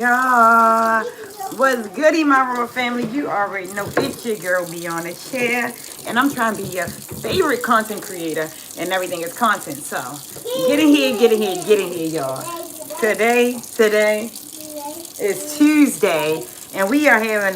Yeah, what's goody, my royal family? You already know it's your girl be on the chair, and I'm trying to be your favorite content creator, and everything is content. So get in here, get in here, get in here, y'all. Today is Tuesday, and we are having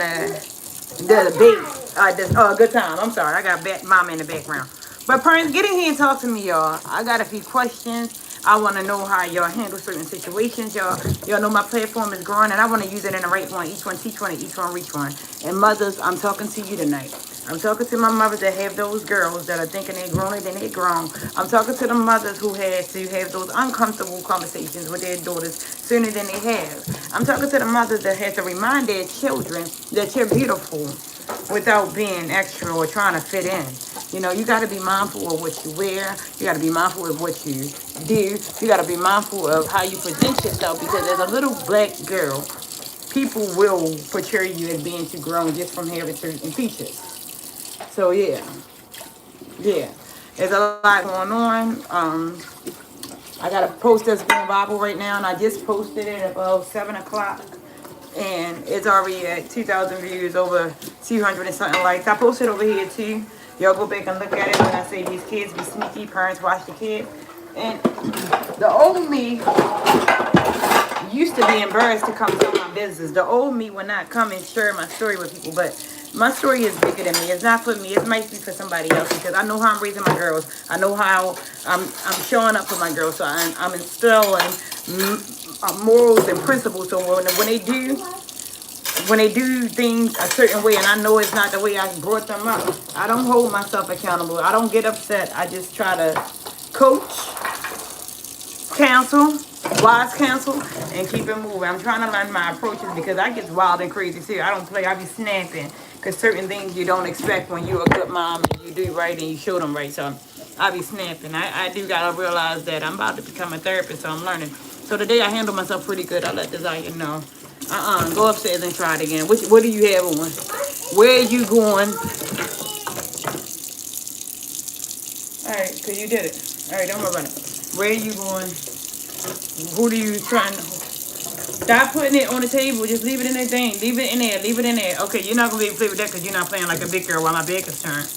the debate. Good time. I'm sorry, I got mama in the background. But parents, get in here and talk to me, y'all. I got a few questions. I want to know how y'all handle certain situations. Y'all know my platform is growing, and I want to use it in the right one. Each one teach one, and each one reach one. And mothers, I'm talking to you tonight. I'm talking to my mothers that have those girls that are thinking they're grown and then they're grown. I'm talking to the mothers who had to have those uncomfortable conversations with their daughters sooner than they have. I'm talking to the mothers that had to remind their children that you're beautiful without being extra or trying to fit in. You know, you got to be mindful of what you wear. You got to be mindful of what you do. You got to be mindful of how you present yourself, because as a little black girl, people will portray you as being too grown just from having certain features. So yeah, there's a lot going on. I got a post that's going viral right now, and I just posted it about 7 o'clock, and it's already at 2,000 views, over 200 and something likes. I posted over here too. Y'all go back and look at it when I say these kids be sneaky, parents watch the kids. And the old me used to be embarrassed to come tell my business. The old me would not come and share my story with people, but my story is bigger than me. It's not for me. It might be for somebody else, because I know how I'm raising my girls. I know how I'm showing up for my girls. So I'm instilling morals and principles. So when they do things a certain way, and I know it's not the way I brought them up, I don't hold myself accountable. I don't get upset. I just try to coach, counsel, wise counsel, and keep it moving. I'm trying to learn my approaches, because I get wild and crazy too. I don't play. I be snapping, because certain things you don't expect when you're a good mom and you do right and you show them right. So I be snapping. I do gotta realize that I'm about to become a therapist, so I'm learning. So today I handle myself pretty good. I let Desire know. Go upstairs and try it again. What do you have on? Where are you going? All right, cause you did it. All right, don't worry about it. Where are you going? Who do you trying to? Stop putting it on the table. Just leave it in that thing. Leave it in there. Leave it in there. Okay, you're not gonna be able to play with that because you're not playing like a big girl while my back is turned.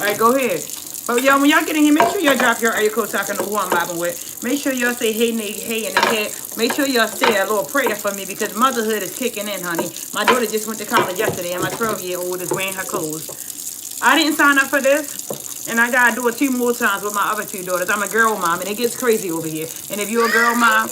All right, go ahead. But y'all, when y'all get in here, make sure y'all drop your area code so I can know who I'm vibing with. Make sure y'all say hey, Nate, hey in the head. Make sure y'all say a little prayer for me, because motherhood is kicking in, honey. My daughter just went to college yesterday, and my 12-year-old is wearing her clothes. I didn't sign up for this, and I gotta do it 2 more times with my other 2 daughters. I'm a girl mom, and it gets crazy over here. And if you're a girl mom,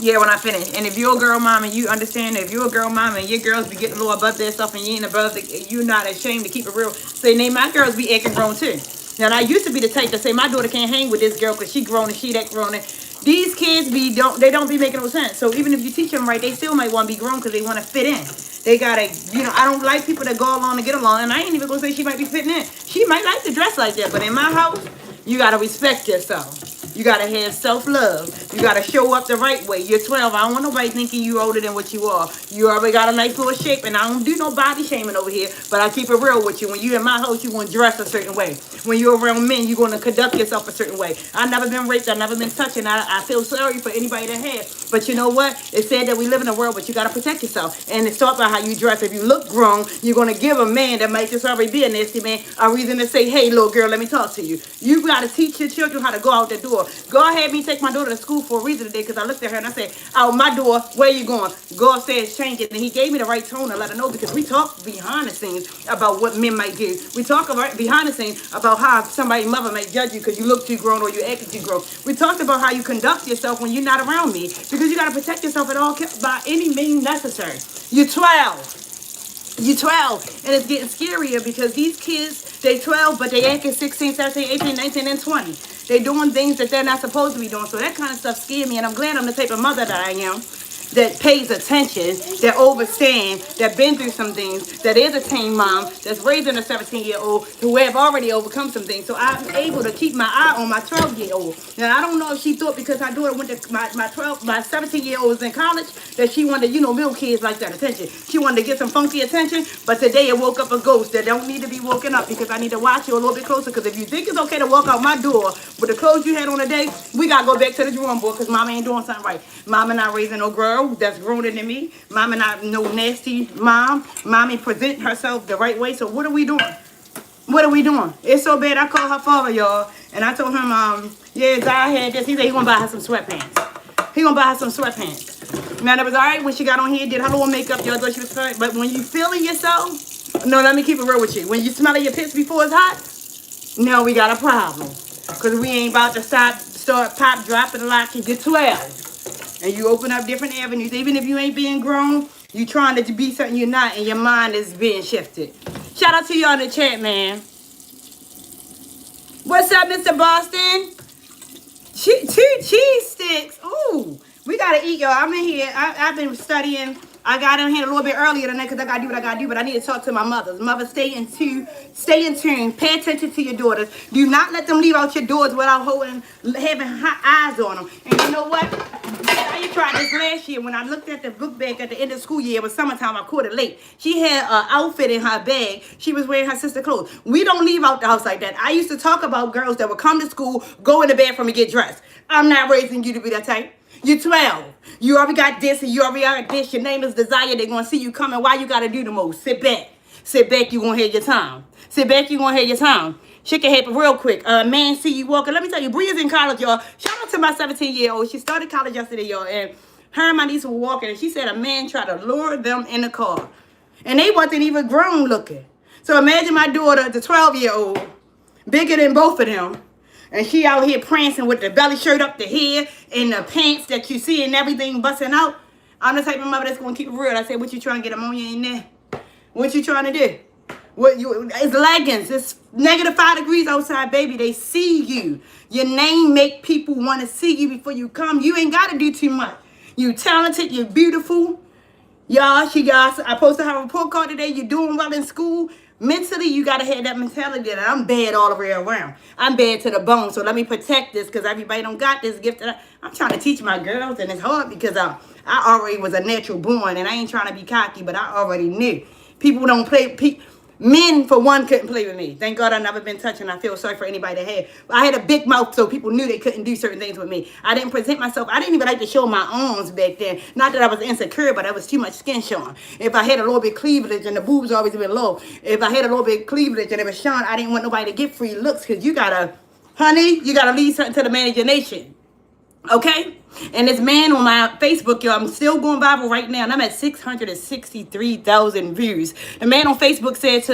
yeah, when I finish. And if you're a girl mom and you understand that if you're a girl mom and your girls be getting a little above their stuff and you ain't above it, you're not ashamed to keep it real. Say, name my girls be acting grown too. Now, I used to be the type to say my daughter can't hang with this girl because she grown and she that grown. And these kids don't be making no sense. So even if you teach them right, they still might want to be grown because they want to fit in. They gotta, I don't like people that go along to get along. And I ain't even gonna say she might be fitting in. She might like to dress like that, but in my house, you gotta respect yourself. You gotta have self-love. You gotta show up the right way. You're 12. I don't want nobody thinking you older than what you are. You already got a nice little shape, and I don't do no body shaming over here, but I keep it real with you. When you're in my house, you gonna dress a certain way. When you're around men, you're gonna conduct yourself a certain way. I've never been raped. I've never been touched, and I feel sorry for anybody that has. But you know what? It's said that we live in a world, but you gotta protect yourself. And it's taught by how you dress. If you look grown, you're gonna give a man that might just already be a nasty man a reason to say, hey, little girl, let me talk to you. You gotta teach your children how to go out the door. God had me take my daughter to school for a reason today, because I looked at her and I said, out my door, where you going? Go upstairs, change it. And he gave me the right tone to let her know, because we talk behind the scenes about what men might do. We talk about behind the scenes about how somebody's mother might judge you because you look too grown or you acting too grown. We talked about how you conduct yourself when you're not around me, because you got to protect yourself at all by any means necessary. You're 12. You're 12, and it's getting scarier because these kids, they 12, but they acting 16, 17, 18, 19, and 20. They doing things that they're not supposed to be doing. So that kind of stuff scared me, and I'm glad I'm the type of mother that I am. that pays attention, that overstand, that been through some things, that is a teen mom, that's raising a 17-year-old who have already overcome some things. So I'm able to keep my eye on my 12-year-old. Now, I don't know if she thought because her daughter went to my 17-year-old was in college that she wanted, little kids like that attention. She wanted to get some funky attention, but today it woke up a ghost that don't need to be woken up because I need to watch you a little bit closer. Because if you think it's okay to walk out my door with the clothes you had on today, we got to go back to the drawing board because mama ain't doing something right. Mama not raising no girl that's growner than me. Mama not no nasty mom. Mommy present herself the right way. So what are we doing? What are we doing? It's so bad. I called her father, y'all, and I told him, yeah, Zai had this. He said he gonna buy her some sweatpants. He gonna buy her some sweatpants. Now that was all right when she got on here, did her little makeup, y'all thought she was fine. But when you feeling yourself, no, let me keep it real with you. When you smelling your piss before it's hot, no, we got a problem. Cause we ain't about to start pop dropping a lot. You get 12, and you open up different avenues. Even if you ain't being grown, you trying to be something you're not, and your mind is being shifted. Shout out to y'all in the chat, man. What's up, Mr. Boston? Two cheese sticks. Ooh, we gotta eat, y'all. I'm in here. I've been studying. I got in here a little bit earlier than that because I gotta do what I gotta do. But I need to talk to my mothers. Mother, stay in tune. Pay attention to your daughters. Do not let them leave out your doors without having hot eyes on them. And you know what? I tried this last year when I looked at the book bag at the end of the school year. It was summertime. I caught it late. She had an outfit in her bag. She was wearing her sister's clothes. We don't leave out the house like that. I used to talk about girls that would come to school, go in the bathroom and get dressed. I'm not raising you to be that type. You're 12. You already got this and you already got this. Your name is Desire. They're going to see you coming. Why you got to do the most? Sit back. Sit back. You're going to have your time. Sit back. You're going to have your time. Shit can happen real quick. Man, see you walking. Let me tell you, Bria's in college, y'all. Shout out to my 17-year-old. She started college yesterday, y'all. And her and my niece were walking. And she said a man tried to lure them in the car. And they wasn't even grown looking. So imagine my daughter, the 12-year-old, bigger than both of them. And she out here prancing with the belly shirt up to here and the pants that you see and everything busting out. I'm the type of mother that's going to keep it real. I said, what you trying to get ammonia in there? What you trying to do? It's leggings. It's -5 degrees outside, baby. They see you. Your name make people want to see you before you come. You ain't got to do too much. You talented. You're beautiful. Y'all, I posted her report card today. You're doing well in school. Mentally, you got to have that mentality that I'm bad all the way around. I'm bad to the bone. So let me protect this because everybody don't got this gift. I'm trying to teach my girls, and it's hard because I already was a natural born, and I ain't trying to be cocky, but I already knew. People don't play. Men, for one, couldn't play with me. Thank God I've never been touched, and I feel sorry for anybody that had. I had a big mouth, so people knew they couldn't do certain things with me. I didn't present myself. I didn't even like to show my arms back then. Not that I was insecure, but there was too much skin showing. If I had a little bit cleavage and the boobs always been low, if I had a little bit cleavage and it was showing, I didn't want nobody to get free looks because you got to leave something to the man of your nation. Okay? And this man on my Facebook, y'all, I'm still going viral right now, and I'm at 663,000 views. The man on Facebook said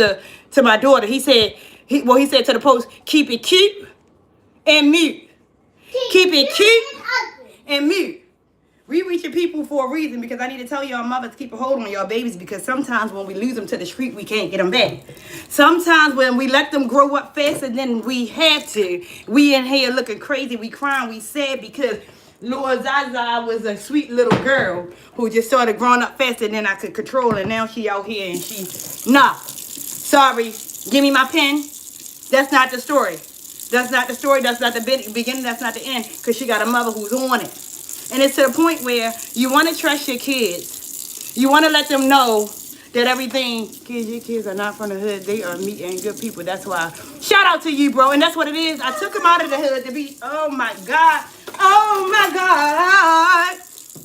to my daughter, he said to the post, keep it cute and mute. Keep it cute and mute. We reaching people for a reason because I need to tell y'all mothers keep a hold on y'all babies because sometimes when we lose them to the street, we can't get them back. Sometimes when we let them grow up faster than we have to, we in here looking crazy, we crying, we sad because Lord Zaza was a sweet little girl who just started growing up faster than I could control, and now she out here and sorry, give me my pen. That's not the story. That's not the story. That's not the beginning. That's not the end because she got a mother who's on it. And it's to the point where you want to trust your kids. You want to let them know that your kids are not from the hood. They are meeting good people. That's why. Shout out to you, bro. And that's what it is. I took them out of the hood to be, oh my God.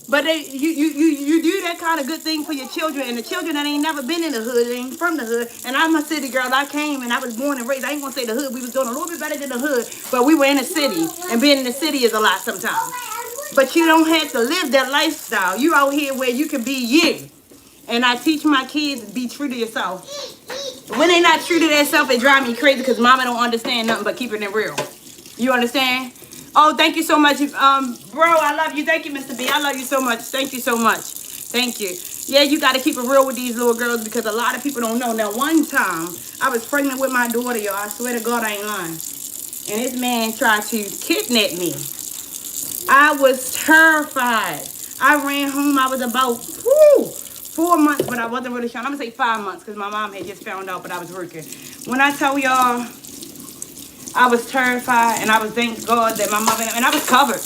But you do that kind of good thing for your children. And the children that ain't never been in the hood, ain't from the hood. And I'm a city girl. I came and I was born and raised. I ain't going to say the hood. We was doing a little bit better than the hood. But we were in the city. And being in the city is a lot sometimes. But you don't have to live that lifestyle. You out here where you can be you. And I teach my kids to be true to yourself. When they not true to themselves, it drive me crazy because mama don't understand nothing but keeping it real. You understand? Oh, thank you so much. Bro, I love you. Thank you, Mr. B. I love you so much. Thank you so much. Thank you. Yeah, you got to keep it real with these little girls because a lot of people don't know. Now, one time, I was pregnant with my daughter, y'all. I swear to God, I ain't lying. And this man tried to kidnap me. I was terrified. I ran home. I was about 4 months, but I wasn't really sure. I'm gonna say 5 months because my mom had just found out, but I was working. When I tell y'all, I was terrified, and I was thank God that my mother and I was covered.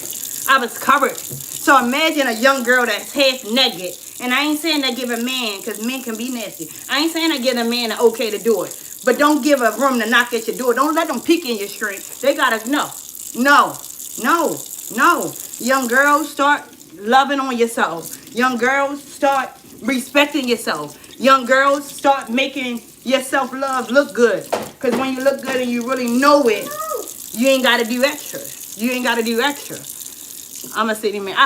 I was covered. So imagine a young girl that's half naked, and I ain't saying I give a man, because men can be nasty. I ain't saying I give a man the okay to do it, but don't give a room to knock at your door. Don't let them peek in your strength. They gotta no, no, no. Young girls, start loving on yourself. Young girls, start respecting yourself. Young girls, start making yourself love look good. Because when you look good and you really know it, you ain't got to do extra. You ain't got to do extra. I'm a city man.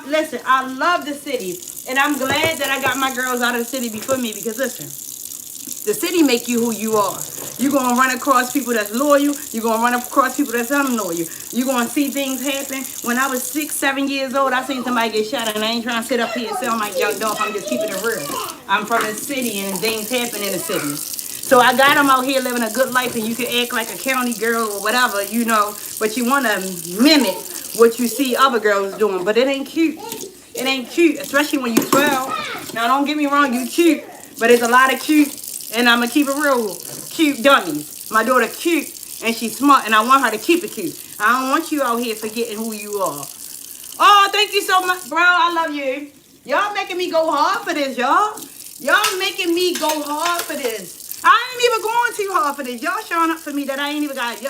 Listen, I love the city. And I'm glad that I got my girls out of the city before me. Because listen, the city make you who you are. You're going to run across people that's loyal. You're going to run across people that's unloyal. You're going to see things happen. When I was 6, 7 years old, I seen somebody get shot, and I ain't trying to sit up here and sound like young dog. I'm just keeping it real. I'm from the city, and things happen in the city. So I got them out here living a good life, and you can act like a county girl or whatever, but you want to mimic what you see other girls doing. But it ain't cute. It ain't cute, especially when you 12. Now, don't get me wrong, you cute, but there's a lot of cute, and I'm going to keep it real, cute dummies. My daughter cute, and she's smart, and I want her to keep it cute. I don't want you out here forgetting who you are. Oh, thank you so much, bro. I love you. Y'all making me go hard for this, y'all. Y'all making me go hard for this. I ain't even going too hard for this. Y'all showing up for me that I ain't even got.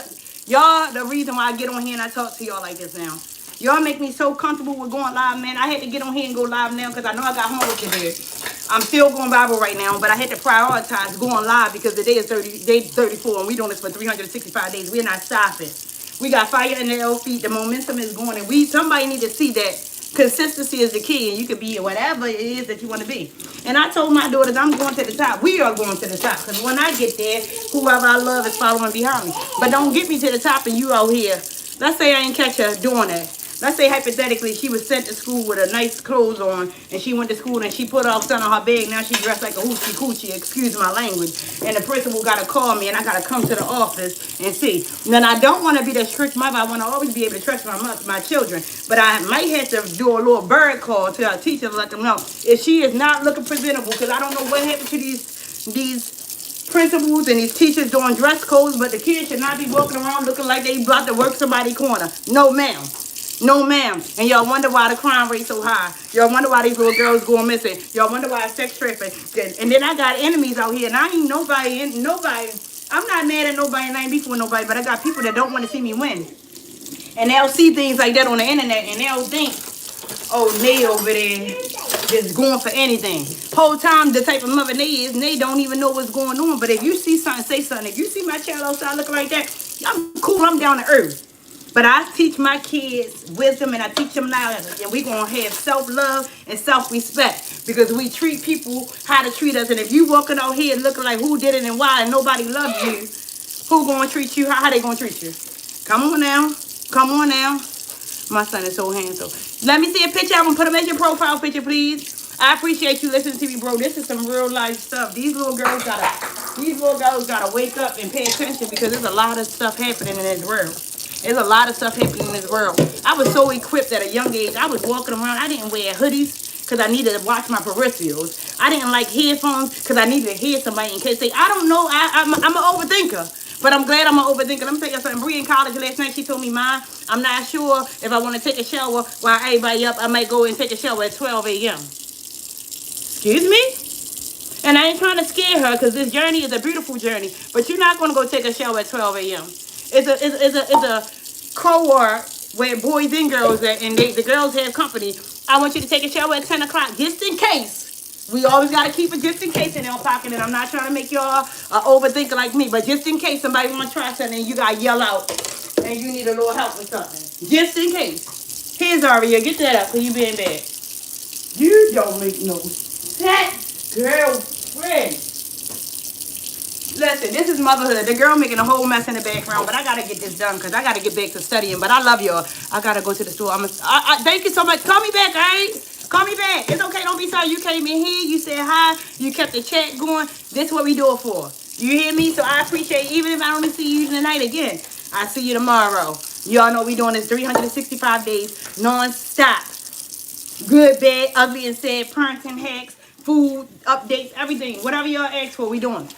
Y'all, the reason why I get on here and I talk to y'all like this now. Y'all make me so comfortable with going live, man. I had to get on here and go live now because I know I got homework to do. I'm still going Bible right now, but I had to prioritize going live because the day 34, and we doing this for 365 days. We're not stopping. We got fire in the feet. The momentum is going, and somebody need to see that consistency is the key, and you could be whatever it is that you want to be. And I told my daughters, I'm going to the top. We are going to the top, because when I get there, whoever I love is following behind me. But don't get me to the top and you out here. Let's say I ain't catch her doing that. Let's say hypothetically she was sent to school with a nice clothes on, and she went to school and she put off something on her bag. Now she dressed like a hoochie coochie, excuse my language. And the principal got to call me, and I got to come to the office and see. Then I don't want to be that strict mother. I want to always be able to trust my children. But I might have to do a little bird call to our teacher to let them know if she is not looking presentable, because I don't know what happened to these principals and these teachers doing dress codes, but the kids should not be walking around looking like they about to work somebody's corner. No, ma'am. No, ma'am. And y'all wonder why the crime rate so high. Y'all wonder why these little girls going missing. Y'all wonder why sex trafficking. And then I got enemies out here, and I ain't nobody. I'm not mad at nobody, and I ain't beef with nobody, but I got people that don't want to see me win. And they'll see things like that on the internet, and they'll think, oh, Nay over there just going for anything. Whole time, the type of mother Nay is, Nay don't even know what's going on. But if you see something, say something. If you see my child outside looking like that, I'm cool. I'm down to earth. But I teach my kids wisdom, and I teach them knowledge. And we're going to have self-love and self-respect, because we treat people how to treat us. And if you walking out here looking like who did it and why, and nobody loves you, who going to treat you? How they going to treat you? Come on now. Come on now. My son is so handsome. Let me see a picture. I'm going to put him as your profile picture, please. I appreciate you listening to me, bro. This is some real life stuff. These little girls gotta wake up and pay attention, because there's a lot of stuff happening in this world. There's a lot of stuff happening in this world. I was so equipped at a young age. I was walking around. I didn't wear hoodies because I needed to watch my peripherals. I didn't like headphones because I needed to hear somebody in case I don't know. I'm an overthinker. But I'm glad I'm an overthinker. Let me tell you something. Bree in college last night, she told me, Mom, I'm not sure if I want to take a shower while everybody up. I might go and take a shower at 12 a.m. Excuse me? And I ain't trying to scare her, because this journey is a beautiful journey. But you're not going to go take a shower at 12 a.m. It's a cohort where boys and girls are, and the girls have company. I want you to take a shower at 10 o'clock, just in case. We always got to keep it just in case in our pocket. And I'm not trying to make y'all overthinker like me, but just in case somebody want to try something and you got to yell out and you need a little help with something. Just in case. Here's Aria. Get that up, because you being bad. You don't make no sense, girlfriend. Listen, this is motherhood. The girl making a whole mess in the background, but I gotta get this done because I gotta get back to studying. But I love y'all. I gotta go to the store. Thank you so much. Call me back, all right? Call me back. It's okay. Don't be sorry. You came in here. You said hi. You kept the chat going. This is what we do it for. You hear me? So I appreciate it. Even if I only see you tonight again, I see you tomorrow. Y'all know we doing this 365 days non-stop. Good, bad, ugly, and sad, parenting hacks, food updates, everything. Whatever y'all ask for, we doing.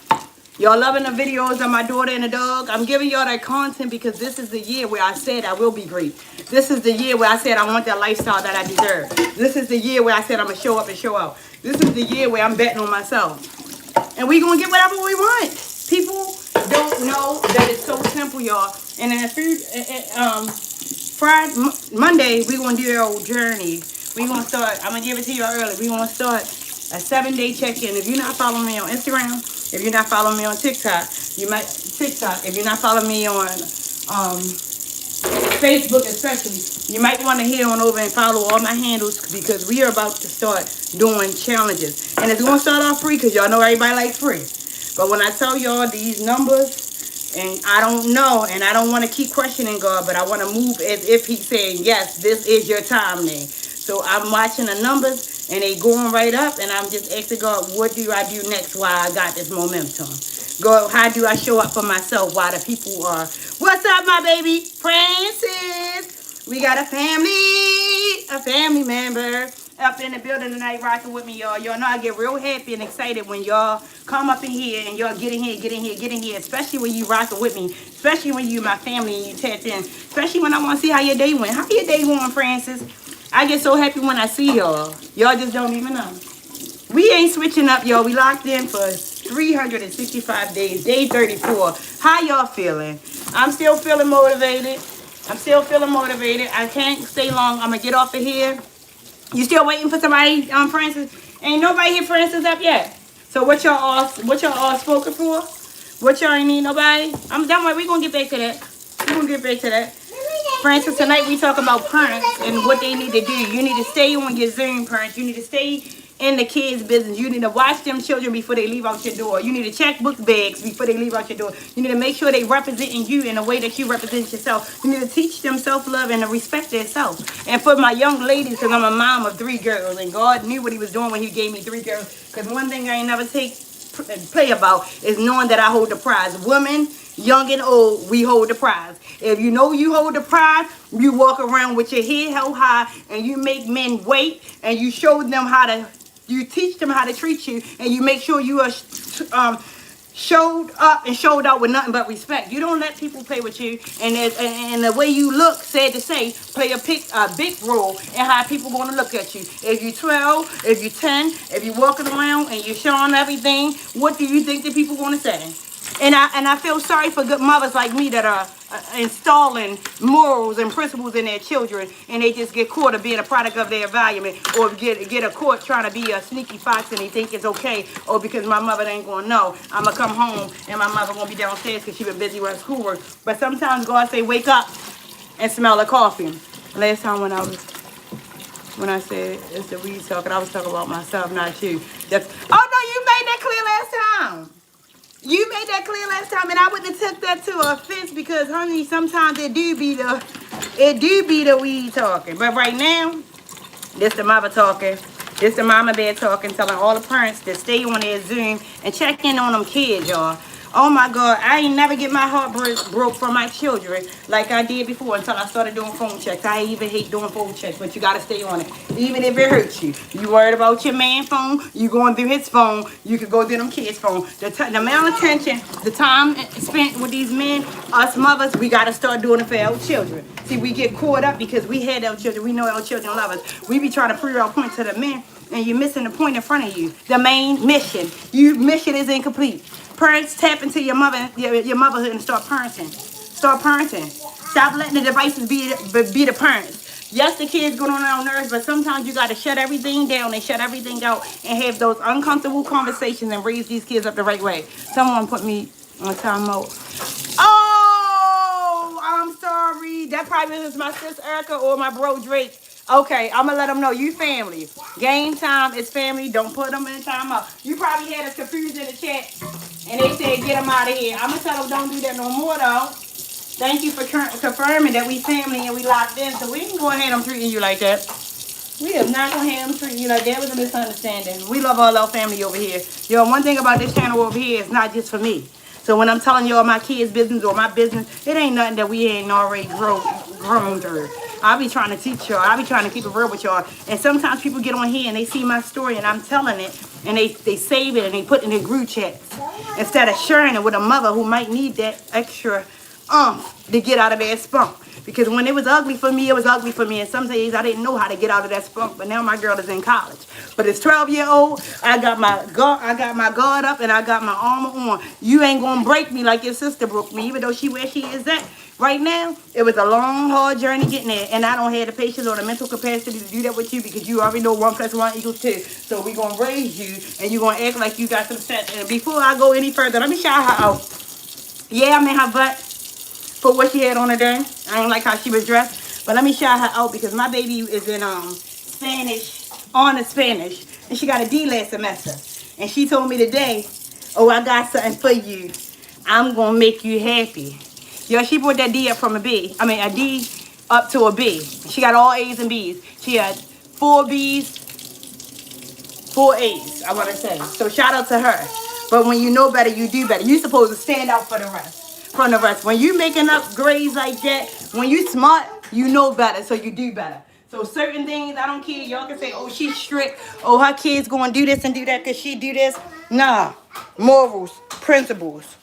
Y'all loving the videos of my daughter and the dog. I'm giving y'all that content because this is the year where I said I will be great. This is the year where I said I want that lifestyle that I deserve. This is the year where I said I'm going to show up and show out. This is the year where I'm betting on myself. And we going to get whatever we want. People don't know that it's so simple, y'all. And in a few, Monday, we going to do our journey. We going to start, I'm going to give it to y'all early. We going to start a 7-day check-in. If you're not following me on Instagram, if you're not following me on TikTok, if you're not following me on Facebook especially, you might want to head on over and follow all my handles because we are about to start doing challenges. And it's going to start off free because y'all know everybody likes free. But when I tell y'all these numbers, and I don't know, and I don't want to keep questioning God, but I want to move as if he's saying, yes, this is your time now. So I'm watching the numbers, and they going right up, and I'm just asking God, what do I do next while I got this momentum? God, how do I show up for myself while the people are, what's up, my baby? Francis, we got a family member up in the building tonight rocking with me, y'all. Y'all know I get real happy and excited when y'all come up in here and y'all get in here, especially when you rocking with me, especially when you my family and you tapped in, especially when I want to see how your day went. How your day going, Francis? I get so happy when I see y'all. Y'all just don't even know. We ain't switching up, y'all. We locked in for 365 days, day 34. How y'all feeling? I'm still feeling motivated. I can't stay long. I'm going to get off of here. You still waiting for somebody, Francis? Ain't nobody hit Francis up yet. So what y'all all spoken for? What y'all ain't need nobody? I'm done with. We gonna get back to that. Francis, tonight we talk about parents and what they need to do. You need to stay on your Zoom, parents. You need to stay in the kids' business. You need to watch them children before they leave out your door. You need to check book bags before they leave out your door. You need to make sure they representing you in a way that you represent yourself. You need to teach them self-love and to respect themselves. And for my young ladies, because I'm a mom of 3 girls, and God knew what he was doing when he gave me 3 girls. Because one thing I ain't never play about is knowing that I hold the prize. Women, young and old, we hold the prize. If you know you hold the prize, you walk around with your head held high and you make men wait and you teach them how to treat you and you make sure you are showed up and showed out with nothing but respect. You don't let people play with you, and the way you look, sad to say, play a big role in how people going to look at you. If you're 12, if you're 10, if you're walking around and you're showing everything, what do you think the people going to say? And I feel sorry for good mothers like me that are installing morals and principles in their children, and they just get caught of being a product of their environment, or get a caught trying to be a sneaky fox and they think it's okay, or because my mother ain't gonna know, I'm gonna come home and my mother gonna be downstairs because she been busy with schoolwork. But sometimes God say wake up and smell the coffee. Last time when I said it's the weed talking, I was talking about myself, not you. That's, oh no, you made that clear last time. You made that clear last time, and I wouldn't have took that to offense because, honey, sometimes it do be the weed talking. But right now, this the mother talking. This the mama bear talking, telling all the parents to stay on their Zoom and check in on them kids, y'all. Oh my God, I ain't never get my heart broke for my children like I did before until I started doing phone checks. I even hate doing phone checks, but you gotta stay on it, even if it hurts you. You worried about your man phone, you going through his phone, you could go through them kids' phone. The amount of attention, the time spent with these men, us mothers, we gotta start doing it for our children. See, we get caught up because we had our children, we know our children love us. We be trying to prove our point to the men, and you're missing the point in front of you. The main mission. Your mission is incomplete. Parents, tap into your motherhood and start parenting. Stop letting the devices be the parents. Yes, the kids going on our nerves, but sometimes you got to shut everything down and shut everything out and have those uncomfortable conversations and raise these kids up the right way. Someone put me on timeout. Oh, I'm sorry. That probably was my sis Erica or my bro Drake. Okay, I'm going to let them know you family. Game time is family. Don't put them in timeout. You probably had us confused in the chat. And they said, get them out of here. I'm going to tell them don't do that no more, though. Thank you for confirming that we family and we locked in. So we ain't going to have them treating you like that. We are not going to have them treating you like that. It was a misunderstanding. We love all our family over here. Yo, one thing about this channel over here is not just for me. So when I'm telling y'all my kids' business or my business, it ain't nothing that we ain't already grown through. I be trying to teach y'all. I be trying to keep it real with y'all. And sometimes people get on here and they see my story and I'm telling it and they save it and they put it in their group chats instead of sharing it with a mother who might need that extra to get out of that spunk. Because when it was ugly for me, it was ugly for me. And some days I didn't know how to get out of that spunk. But now my girl is in college. But it's 12-year-old. I got my guard up and I got my armor on. You ain't gonna break me like your sister broke me, even though she where she is at. Right now, it was a long, hard journey getting there. And I don't have the patience or the mental capacity to do that with you because you already know 1 + 1 = 2. So we're gonna raise you and you're gonna act like you got some sense. And before I go any further, let me shout her out. Yeah, I'm in her butt for what she had on her day. I ain't like how she was dressed. But let me shout her out because my baby is in Spanish, honor Spanish. And she got a D last semester. And she told me today, oh, I got something for you. I'm going to make you happy. Yo, she brought that D up from a B. I mean, a D up to a B. She got all A's and B's. She had 4 B's, 4 A's, I want to say. So shout out to her. But when you know better, you do better. You're supposed to stand out for the rest. From the rest. When you making up grades like that, when you smart, you know better, so you do better. So certain things, I don't care. Y'all can say, oh, she's strict. Oh, her kid's going to do this and do that because she do this. Nah. Morals, principles.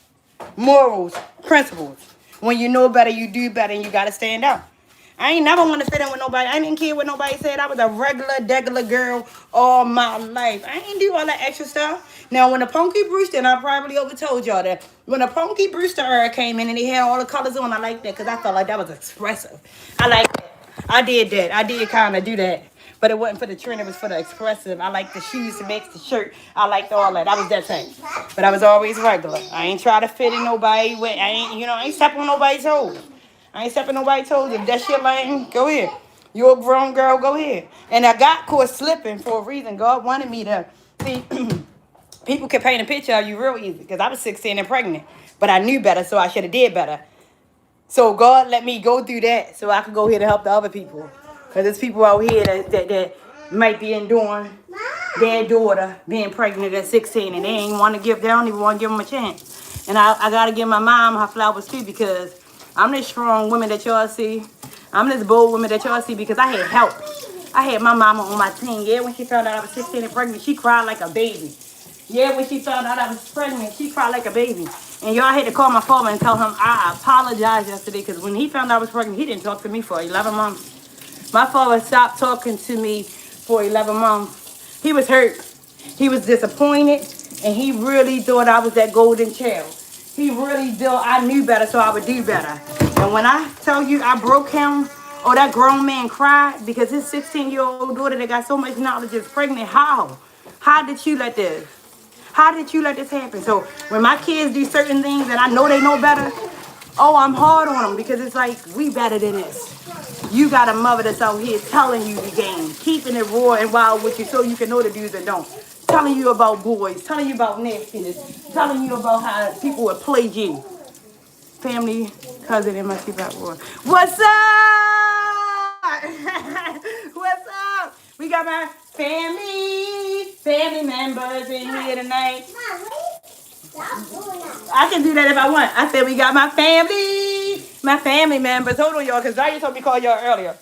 Morals, principles. When you know better, you do better, and you got to stand out. I ain't never want to fit in with nobody. I didn't care what nobody said. I was a regular girl all my life. I ain't do all that extra stuff. Now, when the Punky Brewster, and I probably overtold y'all that, when the Punky Brewster era came in and they had all the colors on, I liked that because I felt like that was expressive. I like that. I did that. I did kind of do that. But it wasn't for the trend. It was for the expressive. I like the shoes to match the shirt. I liked all that. I was that type. But I was always regular. I ain't try to fit in nobody. I ain't step on nobody's toes. I ain't stepping nobody's toes. If that's your lane, go ahead. You're a grown girl, go ahead. And I got caught slipping for a reason. God wanted me to see. People can paint a picture of you real easy because I was 16 and pregnant. But I knew better, so I should have did better. So God let me go through that so I could go here to help the other people. Because there's people out here that might be enduring their daughter being pregnant at 16 and they don't even want to give them a chance. And I got to give my mom her flowers too because I'm this strong woman that y'all see. I'm this bold woman that y'all see because I had help. I had my mama on my team. Yeah, when she found out I was 16 and pregnant, she cried like a baby. Yeah, when she found out I was pregnant, she cried like a baby. And y'all had to call my father and tell him I apologized yesterday because when he found out I was pregnant, he didn't talk to me for 11 months. My father stopped talking to me for 11 months. He was hurt. He was disappointed. And he really thought I was that golden child. He really thought I knew better, so I would do better. And when I tell you I broke him, or that grown man cried because his 16-year-old daughter that got so much knowledge is pregnant. How? How did you let this? How did you let this happen? So when my kids do certain things and I know they know better, oh, I'm hard on them because it's like, we better than this. You got a mother that's out here telling you the game, keeping it raw and wild with you so you can know the do's and don'ts. Telling you about boys, telling you about nastiness, telling you about how people would play you. Family, cousin, and my feedback war. What's up? What's up? We got my family members in here tonight. I can do that if I want. I said we got my family members. Hold on, y'all, because Zaya told me to call y'all earlier.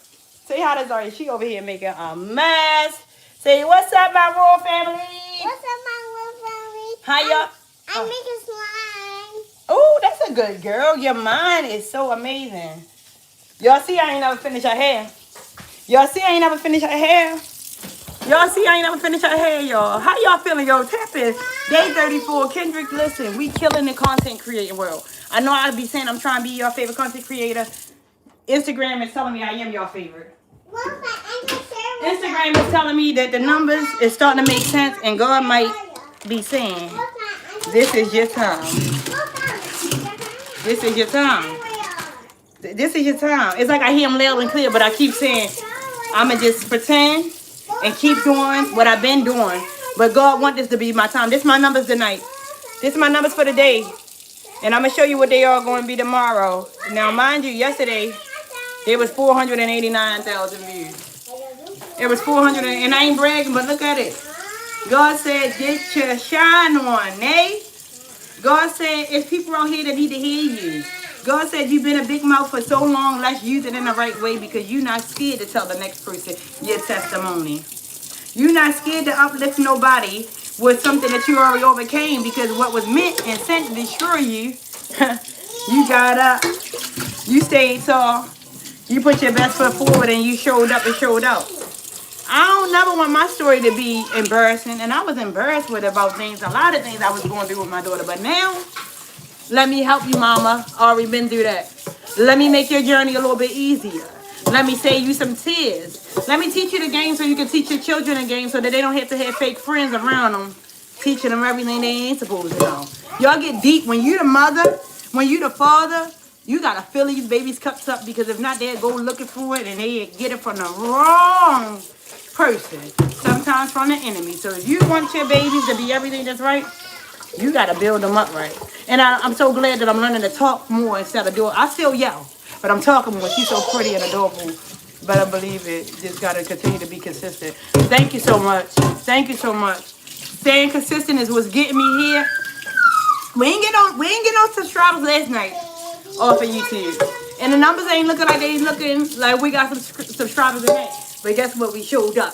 Say hi to Zaya. She over here making a mess. Say, what's up, my royal family? What's up, my royal family? Hi, y'all. I'm making slime. Oh, that's a good girl. Your mind is so amazing. Y'all see I ain't never finished her hair. Y'all see I ain't never finished her hair. Y'all see I ain't never finished her hair, y'all. How y'all feeling, yo? Tap in. Day 34. Kendrick, listen, we killing the content creating world. I know I'll be saying I'm trying to be your favorite content creator. Instagram is telling me I am your favorite. Instagram is telling me that the numbers is starting to make sense and God might be saying, this is your time. This is your time. This is your time. It's like I hear him loud and clear, but I keep saying, I'm going to just pretend and keep doing what I've been doing. But God wants this to be my time. This is my numbers tonight. This is my numbers for the day. And I'm going to show you what they are going to be tomorrow. Now, mind you, yesterday, it was 489,000 views. It was 400, and I ain't bragging, but look at it. God said, get your shine on, eh? God said, it's people out here that need to hear you. God said you've been a big mouth for so long. Let's use it in the right way because you're not scared to tell the next person your testimony. You're not scared to uplift nobody with something that you already overcame because what was meant and sent to destroy you, you got up. You stayed tall. You put your best foot forward and you showed up and showed out. I don't never want my story to be embarrassing. And I was embarrassed with about things, a lot of things I was going through with my daughter. But now, let me help you, mama. Already been through that. Let me make your journey a little bit easier. Let me save you some tears. Let me teach you the game so you can teach your children the game so that they don't have to have fake friends around them, teaching them everything they ain't supposed to know. Y'all get deep. When you the mother, when you the father, you got to fill these babies' cups up because if not, they'll go looking for it and they get it from the wrong person, sometimes from the enemy. So if you want your babies to be everything that's right, you got to build them up right. And I'm so glad that I'm learning to talk more instead of doing. I still yell, but I'm talking more. She's so pretty and adorable. But I believe it. Just got to continue to be consistent. Thank you so much. Thank you so much. Staying consistent is what's getting me here. We ain't get no subscribers last night off of YouTube. And the numbers ain't looking like they looking like we got some subscribers today. But guess what? We showed up.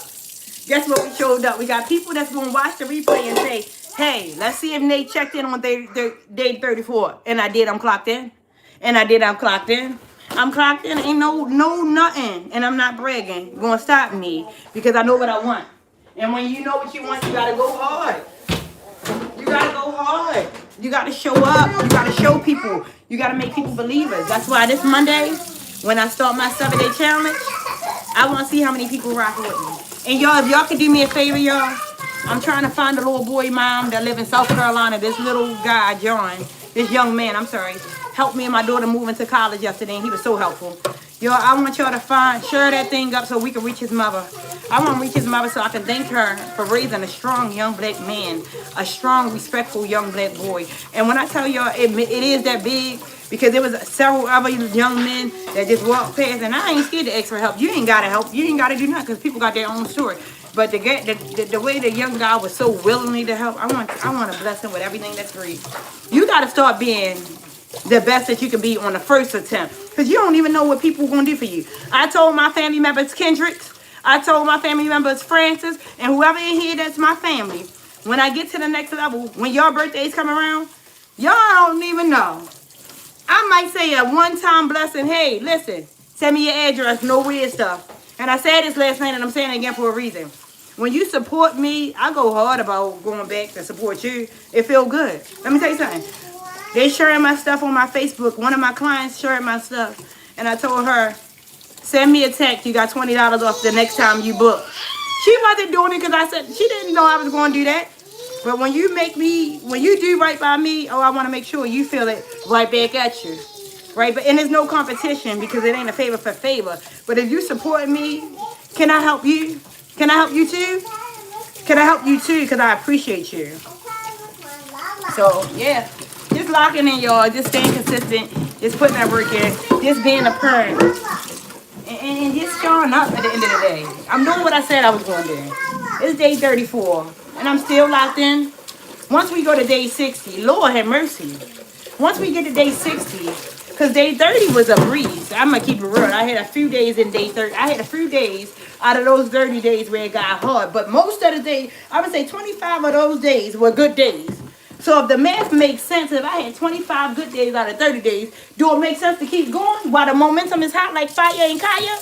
Guess what? We showed up. We got people that's going to watch the replay and say, hey, let's see if Nate checked in on day 34. And I did. I'm clocked in. And I did. I'm clocked in. I'm clocked in. Ain't no nothing. And I'm not bragging. Going to stop me because I know what I want. And when you know what you want, you got to go hard. You got to go hard. You got to show up. You got to show people. You got to make people believers. That's why this Monday, when I start my 7-day challenge, I want to see how many people rock with me. And y'all, if y'all can do me a favor, y'all, I'm trying to find a little boy mom that live in South Carolina. This little guy, John, this young man, I'm sorry, helped me and my daughter move into college yesterday, and he was so helpful. Y'all, I want y'all to share that thing up so we can reach his mother. I want to reach his mother so I can thank her for raising a strong young black man, a strong, respectful young black boy. And when I tell y'all, it is that big, because there was several other young men that just walked past, and I ain't scared to ask for help. You ain't got to help. You ain't got to do nothing because people got their own story. But the way the young guy was so willingly to help, I want to bless him with everything that's free. You got to start being the best that you can be on the first attempt, because you don't even know what people are going to do for you. I told my family members, Kendricks, I told my family members, Francis, and whoever in here that's my family, when I get to the next level, when your birthdays come around, y'all don't even know. I might say a one-time blessing, hey, listen, send me your address, no weird stuff. And I said this last night, and I'm saying it again for a reason. When you support me, I go hard about going back to support you. It feel good. Let me tell you something. They sharing my stuff on my Facebook. One of my clients shared my stuff. And I told her, send me a text. You got $20 off the next time you book. She wasn't doing it because I said, she didn't know I was going to do that. But when you do right by me, I want to make sure you feel it right back at you. Right? And there's no competition because it ain't a favor for favor. But if you support me, can I help you? Can I help you too? Can I help you too? Because I appreciate you. So, yeah. Just locking in, y'all. Just staying consistent. Just putting that work in. Just being a parent. And just showing up at the end of the day. I'm doing what I said I was going to do. It's day 34. And I'm still locked in. Once we go to day 60, Lord have mercy. Once we get to day 60, because day 30 was a breeze. I'm going to keep it real. I had a few days in day 30. I had a few days out of those 30 days where it got hard. But most of the days, I would say 25 of those days were good days. So if the math makes sense, if I had 25 good days out of 30 days, do it make sense to keep going while the momentum is hot like fire and kaya?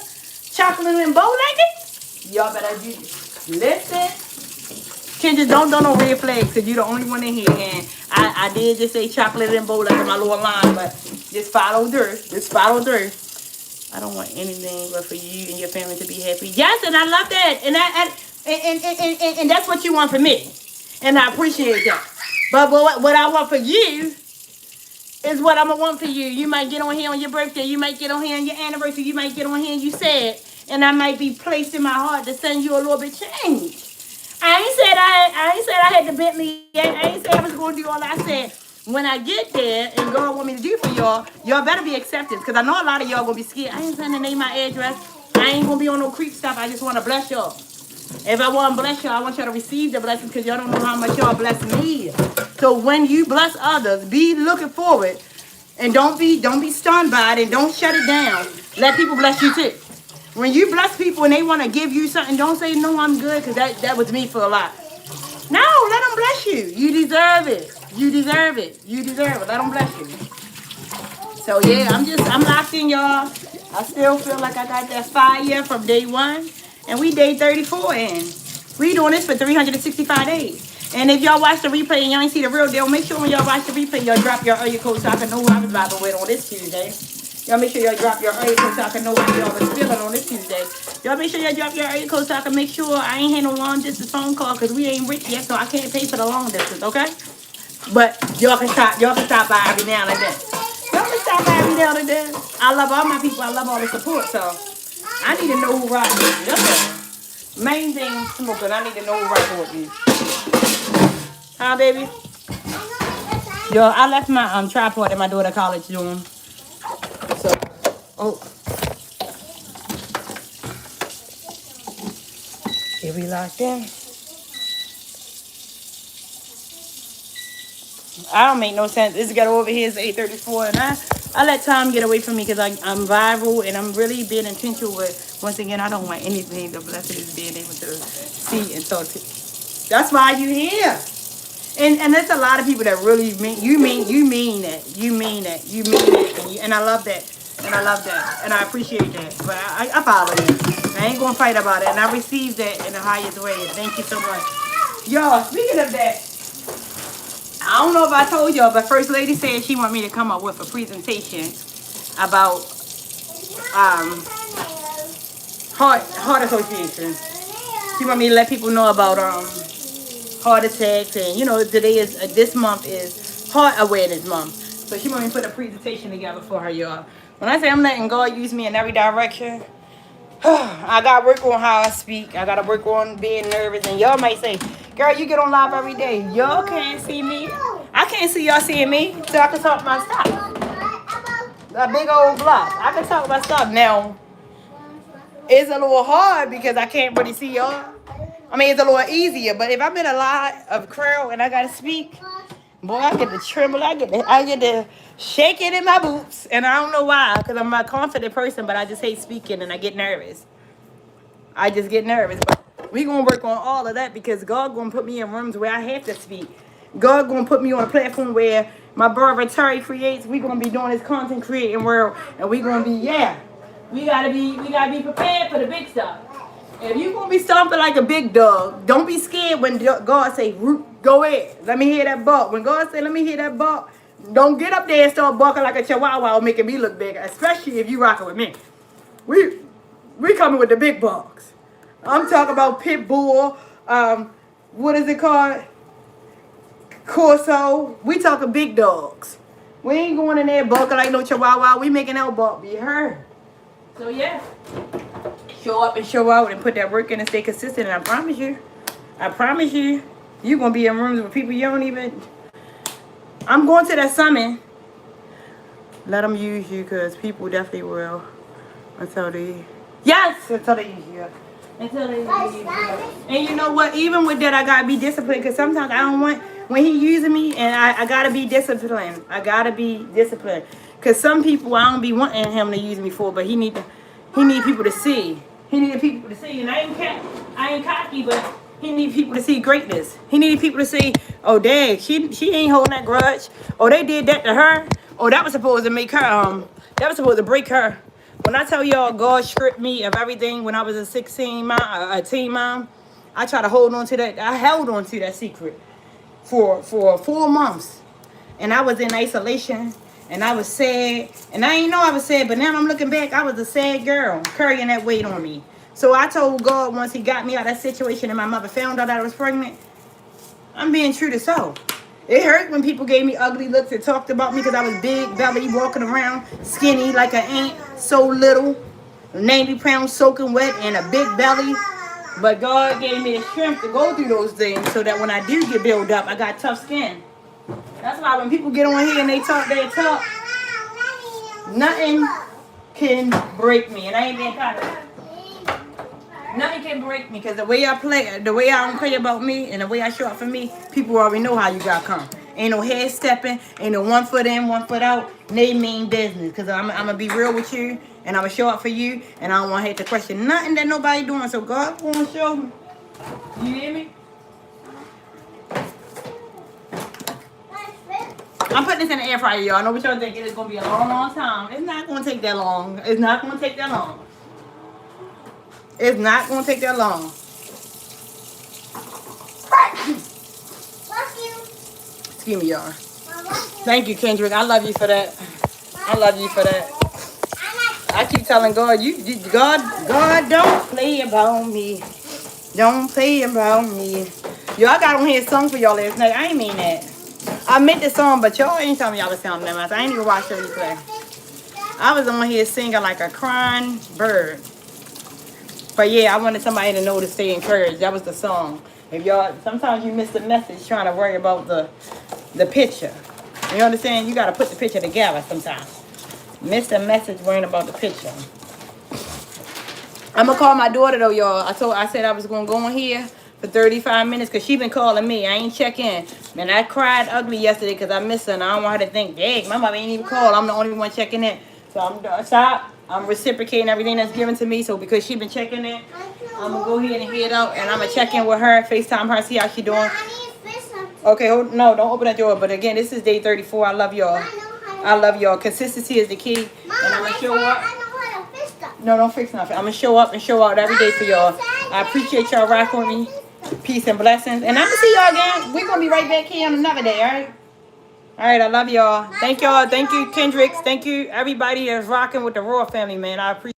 Chocolate and bow-legged? Y'all better do this. Listen. Kendra, don't do no red flags because you're the only one in here. And I did just say chocolate and bow-legged in my little line, but just follow through. Just follow through. I don't want anything but for you and your family to be happy. Yes, and I love that. And that's what you want from me. And I appreciate that. But what I want for you is what I'm going to want for you. You might get on here on your birthday. You might get on here on your anniversary. You might get on here and you sad. And I might be placed in my heart to send you a little bit change. I ain't said I had the Bentley yet. I ain't said I was going to do all that. I said when I get there and God want me to do for y'all better be accepted. Because I know a lot of y'all going to be scared. I ain't sending name my address. I ain't going to be on no creep stuff. I just want to bless y'all. If I want to bless y'all, I want y'all to receive the blessing because y'all don't know how much y'all bless me. So when you bless others, be looking forward And don't be stunned by it, and don't shut it down. Let people bless you too. When you bless people and they want to give you something, don't say no, I'm good, because that was me for a lot. No, let them bless you. You deserve it. You deserve it. You deserve it. Let them bless you. So yeah, I'm locked in, y'all. I still feel like I got that fire from day one, and we day 34, and we doing this for 365 days. And if y'all watch the replay and y'all ain't see the real deal, make sure when y'all watch the replay, y'all drop your area code so I can know who I was vibing with on this Tuesday. Y'all make sure y'all drop your area code so I can know how y'all was feeling on this Tuesday. Y'all make sure y'all drop your area code so I can make sure I ain't had no long distance phone call, because we ain't rich yet, so I can't pay for the long distance, okay? But y'all can stop by every now and then. Y'all can stop by every now and then. I love all my people. I love all the support, so I need to know who rocking with me. That's the main thing, smoking. I need to know who rocking with me. Huh, baby? Yo, I left my tripod at my daughter's college room. So, here we locked in. I don't make no sense. This girl over here is 8:34, and I let time get away from me because I'm viral and I'm really being intentional with. Once again, I don't want anything. The blessing is being able to see and talk to. That's why you here. And there's a lot of people that really mean that. You mean that, and I love that, and I appreciate that. But I follow you. I ain't gonna fight about it, and I received that in the highest way. Thank you so much, y'all. Speaking of that, I don't know if I told y'all, but First Lady said she want me to come up with a presentation about heart association. She want me to let people know about heart attacks, and this month is Heart Awareness Month. So she want me to put a presentation together for her, y'all. When I say I'm letting God use me in every direction, I gotta work on how I speak. I gotta work on being nervous. And y'all might say, girl, you get on live every day. Y'all can't see me. I can't see y'all seeing me, so I can talk my stuff. A big old block. I can talk my stuff. Now, it's a little hard because I can't really see y'all. I mean, it's a little easier, but if I'm in a lot of crowd and I gotta speak, boy, I get to tremble. I get to shake it in my boots, and I don't know why, because I'm a confident person, but I just hate speaking and I get nervous. I just get nervous. But we gonna work on all of that because God gonna put me in rooms where I have to speak. God gonna put me on a platform where my brother Terry creates. We gonna be doing this content creating world, and we gonna be we gotta be prepared for the big stuff. If you gonna be stomping like a big dog, don't be scared when God say, go ahead. Let me hear that bark. When God say, let me hear that bark, don't get up there and start barking like a chihuahua making me look big, especially if you rocking with me. We coming with the big barks. I'm talking about pit bull, what is it called? Corso. We talking big dogs. We ain't going in there barking like no chihuahua. We making our bark be heard. So yeah. Show up and show out and put that work in and stay consistent. And I promise you, you're going to be in rooms with people you don't even... I'm going to that summit. Let them use you, because people definitely will until they use you. Until they use you. And you know what? Even with that, I got to be disciplined, because sometimes I don't want... When he using me, and I got to be disciplined. Because some people I don't be wanting him to use me for, but he need people to see. He needed people to see, and I ain't cocky, but he need people to see greatness. He needed people to see, oh dang, she ain't holding that grudge. Oh, they did that to her. Oh, that was supposed to make her that was supposed to break her. When I tell y'all God stripped me of everything when I was a teen mom, I try to hold on to that. I held on to that secret for 4 months, and I was in isolation. And I was sad. And I didn't know I was sad. But now I'm looking back. I was a sad girl carrying that weight on me. So I told God once he got me out of that situation and my mother found out that I was pregnant, I'm being true to self. It hurt when people gave me ugly looks and talked about me because I was big belly walking around skinny like an ant, so little, 90 pounds soaking wet and a big belly. But God gave me the strength to go through those things so that when I do get built up, I got tough skin. That's why when people get on here and they talk, nothing can break me. And I ain't being cocky. Nothing can break me, because the way I don't play about me and the way I show up for me, people already know how you got come. Ain't no head stepping. Ain't no 1 foot in, 1 foot out. They mean business. Because I'm going to be real with you. And I'm going to show up for you. And I don't want to have to question nothing that nobody doing. So God going to show me. You hear me? I'm putting this in the air fryer, y'all. I know what y'all think. It's going to be a long, long time. It's not going to take that long. It's not going to take that long. It's not going to take that long. Excuse me, y'all. Thank you, Kendrick. I love you for that. I love you for that. I keep telling God, God, don't play about me. Don't play about me. Yo, I got on here a song for y'all last night. I ain't mean that. I meant the song, but y'all ain't telling me y'all was sounding that much. I ain't even watched the replay. I was on here singing like a crying bird. But yeah, I wanted somebody to know to stay encouraged. That was the song. If y'all, sometimes you miss the message trying to worry about the picture. You understand? You got to put the picture together sometimes. Miss the message worrying about the picture. I'm going to call my daughter though, y'all. I said I was going to go in here for 35 minutes because she been calling me. I ain't check in. Man, I cried ugly yesterday because I missed her and I don't want her to think, dang, my mama ain't even called. I'm the only one checking in. So I'm reciprocating everything that's given to me. So because she been checking in, I'm going to go ahead and head out and I'm going to check in with her, FaceTime her, see how she doing. Okay, no, don't open that door. But again, this is day 34. I love y'all. I love y'all. Consistency is the key. And I'm going to show up. No, don't fix nothing. I'm going to show up and show out every day for y'all. I appreciate y'all rocking with me. Peace and blessings. And I'm going to see y'all again. We're going to be right back here on another day, all right? All right, I love y'all. Thank y'all. Thank you, Kendricks. Thank you, everybody that's rocking with the Royal family, man. I appreciate